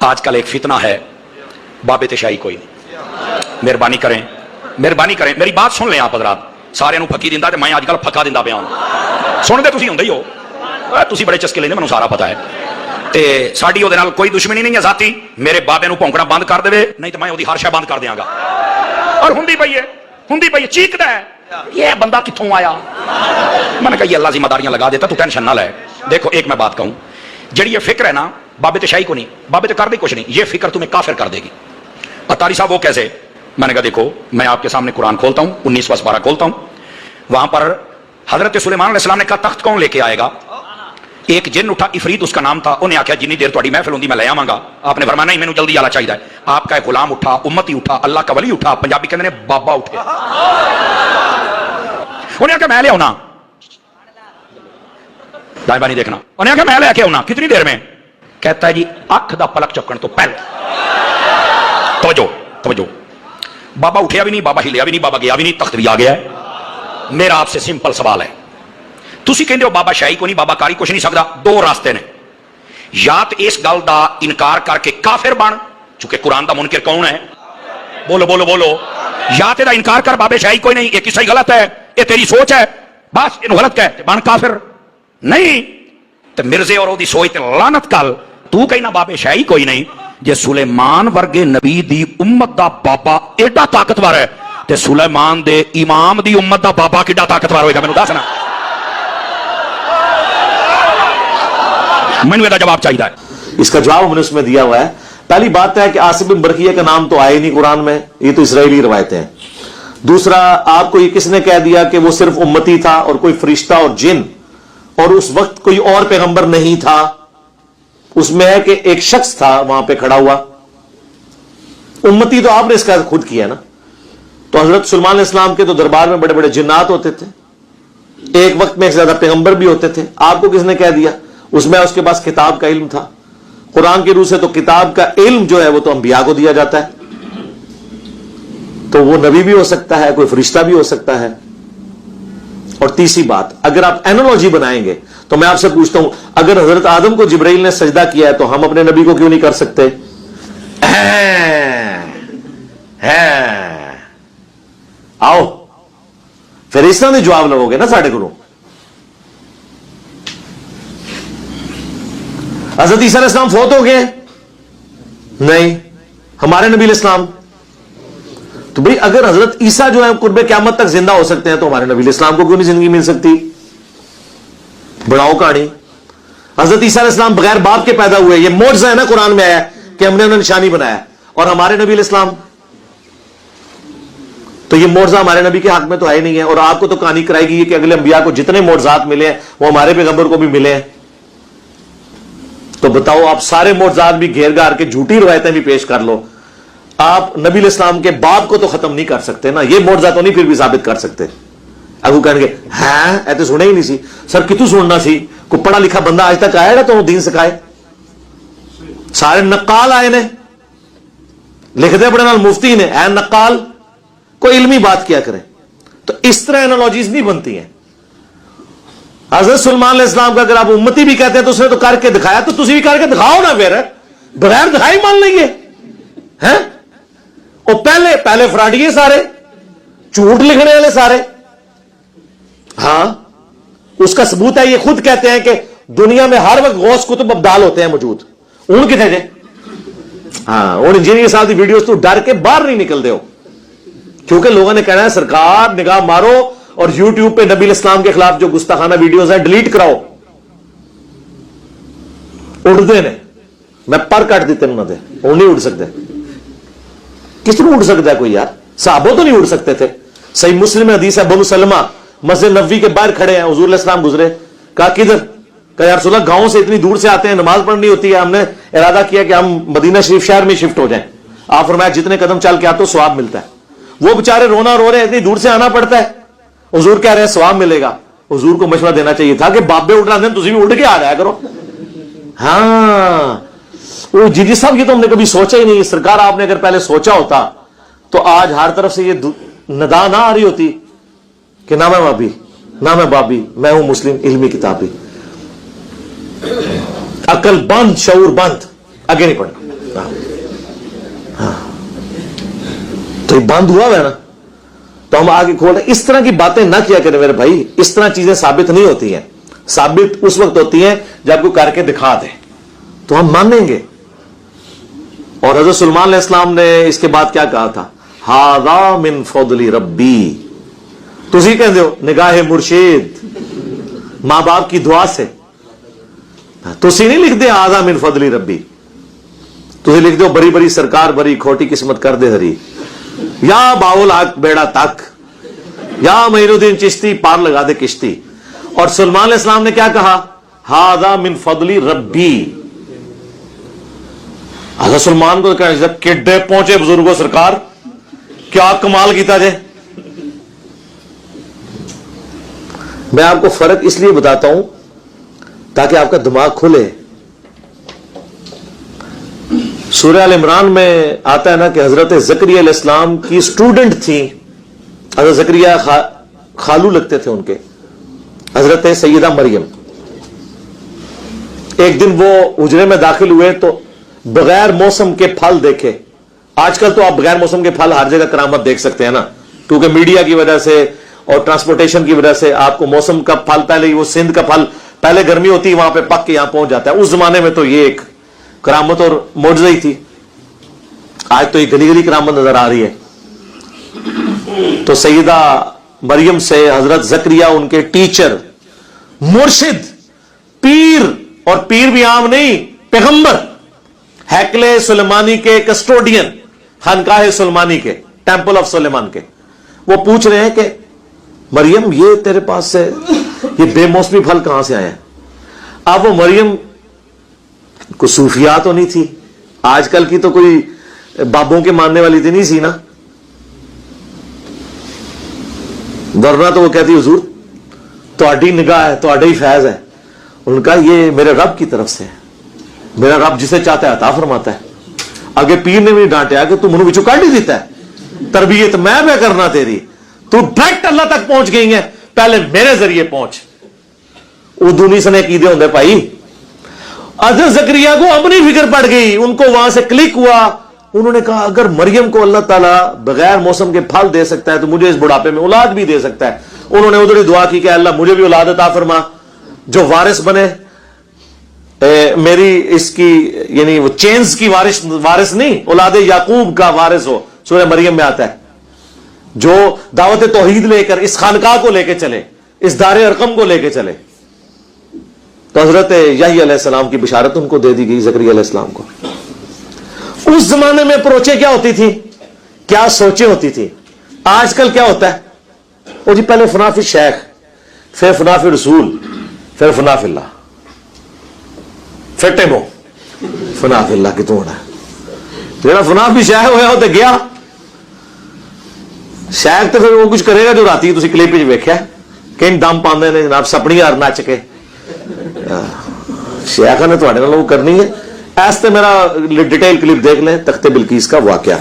آج کل ایک فتنہ ہے بابے تشائی کوئی نہیں. مہربانی کریں میری بات سن لیں آپ حضرات. سارے نو پھکی دیندا تے میں اج کل پھکا دیندا پیا ہوں. سن دے تسی ہوندے ہی ہو, تسی بڑے چسکے لیندے, مینوں سارا پتہ ہے. تے ساڈی اودے نال کوئی دشمنی نہیں ہے ذاتی. میرے بابے نو بھونکنا بند کر دے نہیں تے میں اودی ہر شے بند کر دیاں گا. اور ہوندی پئی ہے چیخدا ہے یہ بندہ کتھوں آیا. میں نے کہا یہ اللہ ذمہ داریاں لگا دیتا, تو ٹینشن نہ لے. دیکھو ایک میں بات کہوں, جڑی یہ فکر ہے نا بابے تشائی کو نہیں, بابے تو کر دی کچھ نہیں, یہ فکر تمہیں کافر کر دے گی. اطاری صاحب وہ کیسے؟ میں نے کہا دیکھو میں آپ کے سامنے قرآن کھولتا ہوں, 19:12 کھولتا ہوں. وہاں پر حضرت سلیمان علیہ السلام نے کہا تخت کون لے کے آئے گا؟ ایک جن اٹھا, افریت اس کا نام تھا. انہیں آخیا جنی دیر تہاڈی محفل ہوندی میں لے آواں گا. آپ نے فرمایا نہیں مینوں جلدی آنا چاہیے. آپ کا ایک غلام اٹھا, امتی اٹھا, اللہ کا ولی اٹھا, پنجابی کہندے نے بابا اٹھے. انہیں آخیا میں لے آنا, دائیں بائیں دیکھنا. انہیں آخیا میں لے کے آنا. کتنی دیر میں؟ کہتا ہے جی اکھ دا پلک چکن تو پہلے. توجہ, بابا اٹھیا بھی نہیں, بابا ہلیا بھی نہیں, بابا گیا بھی نہیں, تخت بھی آ گیا ہے. میرا آپ سے سمپل سوال ہے, تسی کہندے ہو بابا شاہی کو نہیں, بابا کاری کچھ نہیں سکتا. دو راستے نے, یا تو اس گل دا انکار کر کے کافر بن, چونکہ قرآن دا منکر کون ہے؟ بولو. یا تے دا انکار کر بابے شاہی کوئی نہیں, یہ کسی غلط ہے, یہ تیری سوچ ہے, بس یہ غلط کہہ بن کافر. نہیں تو مرزے اور دی سوچ تے لعنت کل. تو کہنا بابے شاہی کوئی نہیں, جے سلیمان ورگے نبی دی امت دا بابا ایڈا طاقتور ہے تے سلیمان دے امام دی امت دا بابا کیڈا طاقتور ہوئے گا؟ مینوں دسنا, مینوں دا جواب چاہیے. اس کا جواب ہم نے اس میں دیا ہوا ہے. پہلی بات ہے کہ آصف بن برقیہ کا نام تو آئے نہیں قرآن میں, یہ تو اسرائیلی روایتیں ہیں. دوسرا, آپ کو یہ کس نے کہہ دیا کہ وہ صرف امتی تھا اور کوئی فرشتہ اور جن, اور اس وقت کوئی اور پیغمبر نہیں تھا؟ اس میں ہے کہ ایک شخص تھا وہاں پہ کھڑا ہوا. امتی تو آپ نے اس کا خود کیا نا. تو حضرت سلیمان علیہ السلام کے تو دربار میں بڑے بڑے جنات ہوتے تھے, ایک وقت میں ایک زیادہ پیغمبر بھی ہوتے تھے. آپ کو کس نے کہہ دیا؟ اس میں اس کے پاس کتاب کا علم تھا. قرآن کی روح سے تو کتاب کا علم جو ہے وہ تو انبیاء کو دیا جاتا ہے, تو وہ نبی بھی ہو سکتا ہے, کوئی فرشتہ بھی ہو سکتا ہے. اور تیسری بات, اگر آپ اینالوجی بنائیں گے تو میں آپ سے پوچھتا ہوں, اگر حضرت آدم کو جبرائیل نے سجدہ کیا ہے تو ہم اپنے نبی کو کیوں نہیں کر سکتے؟ آؤ پھر اس طرح جواب لگو گے نا ساڑھے کو. حضرت عیسیٰ علیہ السلام فوت ہو گئے؟ نہیں. ہمارے نبی علیہ السلام, تو بھئی اگر حضرت عیسیٰ جو ہے قرب قیامت تک زندہ ہو سکتے ہیں تو ہمارے نبی علیہ السلام کو کیوں نہیں زندگی مل سکتی؟ بڑھاؤ کہانی. حضرت عیسیٰ علیہ السلام بغیر باپ کے پیدا ہوئے, یہ معجزہ ہے نا قرآن میں آیا کہ ہم نے انہیں نشانی بنایا. اور ہمارے نبی علیہ السلام, تو یہ معجزہ ہمارے نبی کے حق میں تو ہے نہیں ہے. اور آپ کو تو کہانی کرائے گی کہ اگلے انبیاء کو جتنے معجزات ملے ہیں وہ ہمارے پیغمبر کو بھی ملے ہیں. تو بتاؤ, آپ سارے معجزات بھی گھیر گھار کے جھوٹی روایتیں بھی پیش کر لو, آپ نبی علیہ السلام کے باپ کو تو ختم نہیں کر سکتے نا. یہ معجزہ تو نہیں پھر بھی ثابت کر سکتے. اب وہ کہیں گے ہاں ایسے سنے ہی نہیں سی. سر کتوں سننا سی؟ کوئی پڑھا لکھا بندہ آج تک آئے گا تو دین سکھائے؟ سارے نقال آئے نے, لکھتے پڑھے نال مفتی نے, اے نقال کوئی علمی بات کیا کریں. تو اس طرح اینالوجیز نہیں بنتی ہیں. حضرت سلیمان علیہ السلام کا اگر آپ امتی بھی کہتے ہیں تو اس نے تو کر کے دکھایا, تو تسی بھی کر کے دکھاؤ نا. پھر بغیر دکھائی مان لیں گے ہیں؟ اور پہلے فراڈیے سارے, جھوٹ لکھنے والے سارے. ہاں اس کا ثبوت ہے, یہ خود کہتے ہیں کہ دنیا میں ہر وقت غوث کتب ابدال ہوتے ہیں موجود. ان کتنے جے؟ ہاں ان انجینئر صاحب کی ویڈیوز تو ڈر کے باہر نہیں نکلتے ہو, کیونکہ لوگوں نے کہنا ہے سرکار نگاہ مارو اور یوٹیوب پہ نبی علیہ السلام کے خلاف جو گستاخانہ ویڈیوز ہیں ڈیلیٹ کراؤ. اڑتے نے, میں پر کٹ دیتے انہوں نے, وہ نہیں اڑ سکتے. کس طرح اڑ سکتا ہے کوئی یار؟ صحابہ تو نہیں اڑ سکتے تھے. صحیح مسلم میں حدیث ہے, ابو سلمہ مسجد نبوی کے باہر کھڑے ہیں, حضور علیہ السلام گزرے, کہا کدھر؟ کہا یا رسول اللہ گاؤں سے اتنی دور سے آتے ہیں, نماز پڑھنی ہوتی ہے, ہم نے ارادہ کیا کہ ہم مدینہ شریف شہر میں شفٹ ہو جائیں. آپ فرمایا جتنے قدم چل کے آتے ہو ثواب ملتا ہے. وہ بےچارے رونا رو رہے ہیں, اتنی دور سے آنا پڑتا ہے. حضور کہہ رہے ہیں ثواب ملے گا. حضور کو مشورہ دینا چاہیے تھا کہ بابے اٹھ رہے ہیں تسی بھی اٹھ کے آ جایا کرو. ہاں وہ جی صاحب یہ تو ہم نے کبھی سوچا ہی نہیں. سرکار آپ نے اگر پہلے سوچا ہوتا تو آج ہر طرف سے یہ ندا نہ آ رہی ہوتی کہ نہ میں بابی نہ میں بابی, میں ہوں مسلم علمی کتابی. عقل بند, شعور بند. آگے نہیں پڑھنا. تو یہ بند ہوا ہے نا, تو ہم آگے کھول رہے ہیں. اس طرح کی باتیں نہ کیا کریں میرے بھائی. اس طرح چیزیں ثابت نہیں ہوتی ہیں. ثابت اس وقت ہوتی ہیں جب کوئی کر کے دکھا دے تو ہم مانیں گے. اور حضرت سلیمان علیہ السلام نے اس کے بعد کیا کہا تھا؟ ھذا من فضل ربی. تسی کہندے ہو نگاہ مرشد, ماں باپ کی دعا سے. تسی نہیں لکھ دے ھذا من فضل ربی, تسی لکھ دو بڑی بڑی سرکار بڑی کھوٹی قسمت کر دے ہری, یا باول حق بیڑا تک, یا معین الدین چشتی پار لگا دے کشتی. اور سلیمان علیہ السلام نے کیا کہا؟ ھذا من فضل ربی. حضرت سلمان کو کہا جب کڈے پہنچے بزرگوں سرکار, کیا کمال کیتا جائے. میں آپ کو فرق اس لیے بتاتا ہوں تاکہ آپ کا دماغ کھلے. سورہ ال عمران میں آتا ہے نا کہ حضرت زکریا علیہ السلام کی اسٹوڈنٹ تھی. حضرت زکریا خالو لگتے تھے ان کے, حضرت سیدہ مریم. ایک دن وہ حجرے میں داخل ہوئے تو بغیر موسم کے پھل دیکھے. آج کل تو آپ بغیر موسم کے پھل ہر جگہ کرامت دیکھ سکتے ہیں نا, کیونکہ میڈیا کی وجہ سے اور ٹرانسپورٹیشن کی وجہ سے آپ کو موسم کا پھل, پہلے وہ سندھ کا پھل پہلے گرمی ہوتی ہے وہاں پہ پک کے یہاں پہنچ جاتا ہے. اس زمانے میں تو یہ ایک کرامت اور معجزہ ہی تھی. آج تو یہ گلی گلی کرامت نظر آ رہی ہے. تو سیدہ مریم سے حضرت زکریا ان کے ٹیچر, مرشد, پیر, اور پیر بھی عام نہیں, پیغمبر, ہیکل سلیمانی کے کسٹوڈین, خانقاہ سلیمانی کے, ٹیمپل آف سلیمان کے, وہ پوچھ رہے ہیں کہ مریم یہ تیرے پاس سے یہ بے موسمی پھل کہاں سے آیا ہے. اب وہ مریم کو صوفیاء تو نہیں تھی, آج کل کی تو کوئی بابوں کے ماننے والی تھی نہیں سی نا, ورنہ تو وہ کہتی حضور تہاڈی نگاہ ہے, تہاڈا ہی فیض ہے. ان کا یہ میرے رب کی طرف سے ہے, میرا رب جسے چاہتا ہے عطا فرماتا ہے. آگے پیر نے بھی ڈانٹا کہ تو منہ بچوں کاٹ ہی دیتا ہے, تربیت میں کرنا تیری, تو ڈائریکٹ اللہ تک پہنچ گئی ہے, پہلے میرے ذریعے پہنچ. اردو نہیں سنے کیدے ہوندے بھائی. حضرت زکریا کو اپنی فکر پڑ گئی, ان کو وہاں سے کلک ہوا. انہوں نے کہا اگر مریم کو اللہ تعالیٰ بغیر موسم کے پھل دے سکتا ہے تو مجھے اس بڑھاپے میں اولاد بھی دے سکتا ہے. انہوں نے ادھر دعا کی کہ اللہ مجھے بھی اولاد عطا فرما جو وارث بنے, میری اس کی یعنی وہ چینز کی وارث نہیں, اولاد یعقوب کا وارث ہو. سورہ مریم میں آتا ہے جو دعوت توحید لے کر اس خانقاہ کو لے کے چلے, اس دار ارقم کو لے کے چلے. تو حضرت یحییٰ علیہ السلام کی بشارت ان کو دے دی گئی, زکریا علیہ السلام کو. اس زمانے میں اپروچیں کیا ہوتی تھی, کیا سوچیں ہوتی تھی. آج کل کیا ہوتا ہے, وہ جی پہلے فنا فی شیخ, پھر فنا فی رسول, پھر فنا فی اللہ, پھر ٹیمو فنا فی اللہ کی تو ہونا ہے. جڑا فنا فی شیخ ہویا ہو تے گیا شیخ, تو پھر وہ کچھ کرے گا جو راتی تسی کلپ وچ ویکھیا کہ دم پاندے نے جناب سپنی یار نچ کے. شیخ نے تواڈے نال وہ کرنی ہے. ایس تے میرا ڈیٹیل کلپ دیکھ لیں, تخت بلقیس کا واقعہ.